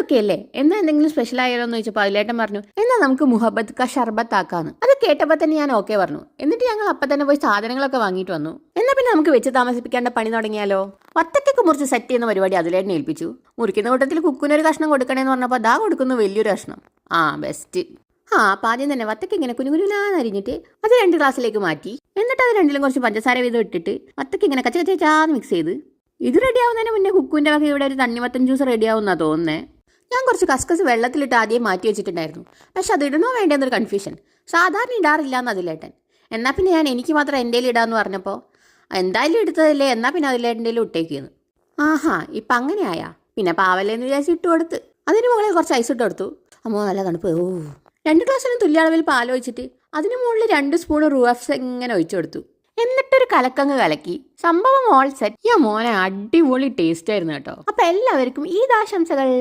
Okay അല്ലേ? എന്നാ എന്തെങ്കിലും സ്പെഷ്യൽ ആയാലോ എന്ന് ചോദിച്ചപ്പോൾ അതിലേട്ടൻ പറഞ്ഞു, എന്നാ നമുക്ക് മുഹബത്ത് ക ഷർബത്ത് ആക്കാന്ന്. അത് കേട്ടപ്പോൾ തന്നെ ഞാൻ ഓക്കെ പറഞ്ഞു. എന്നിട്ട് ഞങ്ങൾ അപ്പം തന്നെ പോയി സാധനങ്ങളൊക്കെ വാങ്ങിയിട്ട് വന്നു. എന്നാ പിന്നെ നമുക്ക് വെച്ച് താമസിപ്പിക്കേണ്ട പണി തുടങ്ങിയാലോ? വത്തക്കൊക്കെ മുറിച്ച് സെറ്റ് ചെയ്യുന്ന പരിപാടി അതിലേട്ടനെ ഏൽപ്പിച്ചു. മുറിക്കുന്ന കൂട്ടത്തിൽ കുക്കിനൊരു കഷ്ണം കൊടുക്കണേന്ന് പറഞ്ഞപ്പോൾ ദാ കൊടുക്കുന്നു വലിയൊരു കഷ്ണം. ആ ബെസ്റ്റ്. അപ്പം ആദ്യം തന്നെ വത്തക്ക ഇങ്ങനെ കുനുകുനാന്നരിഞ്ഞിട്ട് അത് 2 ഗ്ലാസ്സിലേക്ക് മാറ്റി. എന്നിട്ട് അത് രണ്ടിലും കുറച്ച് പഞ്ചസാര വീതം ഇട്ടിട്ട് വത്തക്ക ഇങ്ങനെ കച്ചാന്ന് മിക്സ് ചെയ്ത് ഇത് റെഡിയാവുന്നതിന് മുന്നേ കുക്കുവിൻ്റെ വക ഇവിടെ ഒരു തണ്ണിമത്തൻ ജ്യൂസ് റെഡിയാവുന്നാ തോന്നുന്നേ. ഞാൻ കുറച്ച് കസ്കസ് വെള്ളത്തിലിട്ട് ആദ്യം മാറ്റി വെച്ചിട്ടുണ്ടായിരുന്നു. പക്ഷെ അത് ഇടണോ വേണ്ടെന്നൊരു കൺഫ്യൂഷൻ. സാധാരണ ഇടാറില്ല എന്ന് അതിലേട്ടൻ. എന്നാൽ പിന്നെ ഞാൻ എനിക്ക് മാത്രം എൻ്റെ ഇടാന്ന് പറഞ്ഞപ്പോൾ എന്തായാലും എടുത്തതല്ലേ, എന്നാൽ പിന്നെ അതിലേട്ടൻ്റെ ഇട്ടേക്കുന്നു. ആഹാ ഇപ്പം അങ്ങനെ ആയാ പിന്നെ പാവല്ലേന്ന് വിചാരിച്ച് ഇട്ട് കൊടുത്ത്. അതിന് മുകളിൽ കുറച്ച് ഐസ് ഇട്ട് കൊടുത്തു. അമ്മോ നല്ല തണുപ്പ്. 2 ഗ്ലാസ്സിനും തുല്യ അളവിൽ പാൽ ഒഴിച്ചിട്ട് അതിന് മുകളിൽ 2 സ്പൂൺ റൂഅഫ്സ ഇങ്ങനെ ഒഴിച്ചു കൊടുത്തു. എന്നിട്ടൊരു കലക്കങ്ങ് കലക്കി. സംഭവം ഓൾ സെറ്റ്. മോനെ അടിപൊളി ടേസ്റ്റ് ആയിരുന്നു കേട്ടോ. അപ്പം എല്ലാവർക്കും ഈദ് ആശംസകൾ.